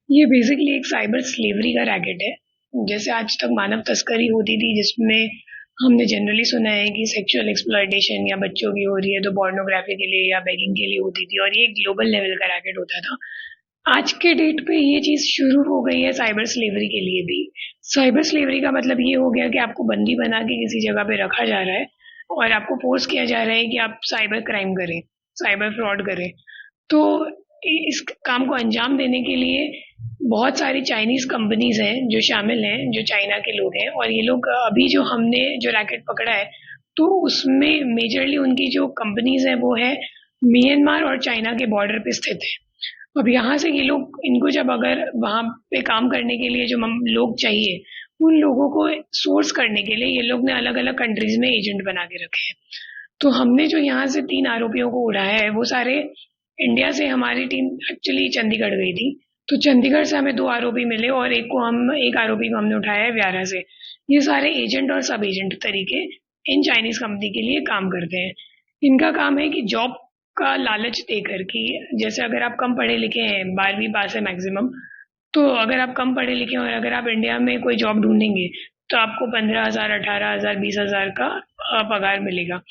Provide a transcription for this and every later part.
ये बेसिकली एक cyber slavery का रैकेट है। जैसे आज तक मानव तस्करी होती थी, जिसमें हमने जनरली सुना है कि सेक्सुअल एक्सप्लॉयटेशन या बच्चों की हो रही है तो पोर्नोग्राफी के लिए या बेगिंग के लिए होती थी, और ये ग्लोबल लेवल का रैकेट होता था। आज के डेट पे ये चीज़ शुरू हो गई है साइबर स्लेवरी के लिए भी। साइबर स्लेवरी का मतलब ये हो गया कि आपको बंदी बना के किसी जगह पे रखा जा रहा है और आपको फोर्स किया जा रहा है कि आप साइबर क्राइम करें, साइबर फ्रॉड करें। तो इस काम को अंजाम देने के लिए बहुत सारी चाइनीज कंपनीज हैं जो शामिल हैं, जो चाइना के लोग हैं, और ये लोग अभी जो हमने जो रैकेट पकड़ा है, तो उसमें मेजरली उनकी जो कंपनीज हैं वो है म्यांमार और चाइना के बॉर्डर पे स्थित है। अब यहाँ से ये लोग, इनको जब अगर वहाँ पे काम करने के लिए जो लोग चाहिए, उन लोगों को सोर्स करने के लिए ये लोग ने अलग अलग कंट्रीज में एजेंट बना के रखे हैं। तो हमने जो यहाँ से 3 आरोपियों को उड़ाया है वो सारे इंडिया से, हमारी टीम एक्चुअली चंडीगढ़ गई थी। तो चंडीगढ़ से हमें 2 आरोपी मिले और एक आरोपी को हमने उठाया है व्यारा से। ये सारे एजेंट और सब एजेंट तरीके इन चाइनीज कंपनी के लिए काम करते हैं। इनका काम है कि जॉब का लालच देकर, कि जैसे अगर आप कम पढ़े लिखे हैं, 12वीं पास है मैक्सिमम, तो अगर आप कम पढ़े लिखे हैं और अगर आप इंडिया में कोई जॉब ढूंढेंगे तो आपको 15,000, 18,000, 20,000 का पगार मिलेगा।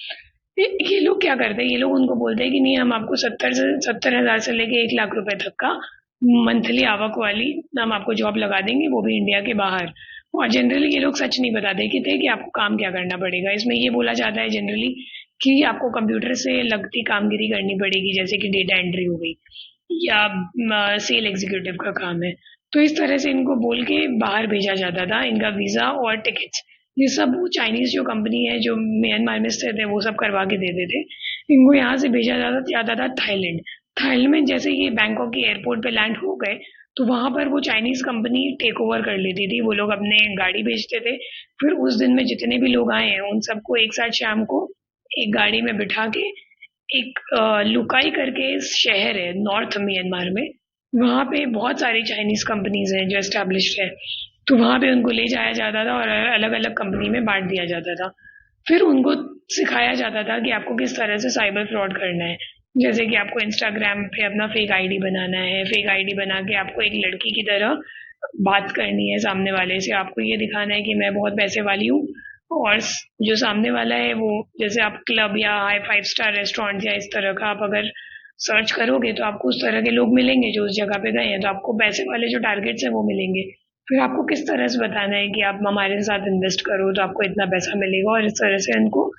ये लोग क्या करते हैं, ये लोग उनको बोलते हैं कि नहीं, हम आपको 70,000 से लेके 1 लाख रुपए तक का मंथली आवक वाली हम आपको जॉब लगा देंगे, वो भी इंडिया के बाहर। और जनरली ये लोग सच नहीं बताते कि आपको काम क्या करना पड़ेगा। इसमें ये बोला जाता है जनरली कि आपको कंप्यूटर से लगती कामगिरी करनी पड़ेगी, जैसे कि डेटा एंट्री हो गई या सेल एग्जीक्यूटिव का काम है। तो इस तरह से इनको बोल के बाहर भेजा जाता था। इनका वीज़ा और टिकट्स, ये सब वो चाइनीज़ जो कंपनी है जो म्यांमार में स्थित है, वो सब करवा के देते थे। इनको यहाँ से भेजा जाता था थाईलैंड। थाईलैंड में जैसे ये बैंकॉक के एयरपोर्ट पे लैंड हो गए, तो वहाँ पर वो चाइनीज़ कंपनी टेक ओवर कर लेती थी। वो लोग अपने गाड़ी भेजते थे, फिर उस दिन में जितने भी लोग आए हैं उन सबको एक साथ शाम को एक गाड़ी में बिठा के, एक लुकाई करके शहर है नॉर्थ म्यांमार में, वहाँ पे बहुत सारी चाइनीज कंपनीज हैं जो एस्टेब्लिश्ड है। तो वहाँ पे उनको ले जाया जाता था और अलग अलग कंपनी में बांट दिया जाता था। फिर उनको सिखाया जाता था कि आपको किस तरह से साइबर फ्रॉड करना है। जैसे कि आपको इंस्टाग्राम पे अपना फेक आईडी बनाना है, फेक आईडी बना के आपको एक लड़की की तरह बात करनी है सामने वाले से। आपको ये दिखाना है कि मैं बहुत पैसे वाली हूँ, और जो सामने वाला है वो, जैसे आप क्लब या हाई 5 स्टार रेस्टोरेंट या इस तरह का आप अगर सर्च करोगे तो आपको उस तरह के लोग मिलेंगे जो उस जगह पे गए हैं, तो आपको पैसे वाले जो टारगेट्स हैं वो मिलेंगे। फिर आपको किस तरह से बताना है कि आप हमारे साथ इन्वेस्ट करो तो आपको इतना पैसा मिलेगा, और इस तरह से उनको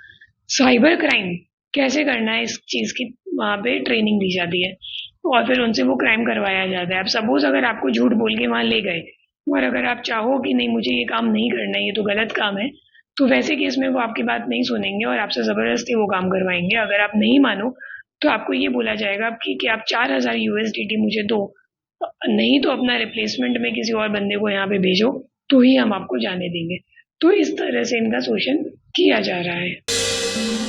साइबर क्राइम कैसे करना है इस चीज़ की वहाँ पे ट्रेनिंग दी जाती है, और फिर उनसे वो क्राइम करवाया जाता है। अब सपोज अगर आपको झूठ बोल के वहाँ ले गए और अगर आप चाहो कि नहीं मुझे ये काम नहीं करना है, ये तो गलत काम है, तो वैसे केस में वो आपकी बात नहीं सुनेंगे और आपसे ज़बरदस्ती वो काम करवाएंगे। अगर आप नहीं मानो तो आपको ये बोला जाएगा कि आप 4,000 यूएसडीटी मुझे दो, नहीं तो अपना रिप्लेसमेंट में किसी और बंदे को यहाँ पे भेजो, तो ही हम आपको जाने देंगे। तो इस तरह से इनका शोषण किया जा रहा है।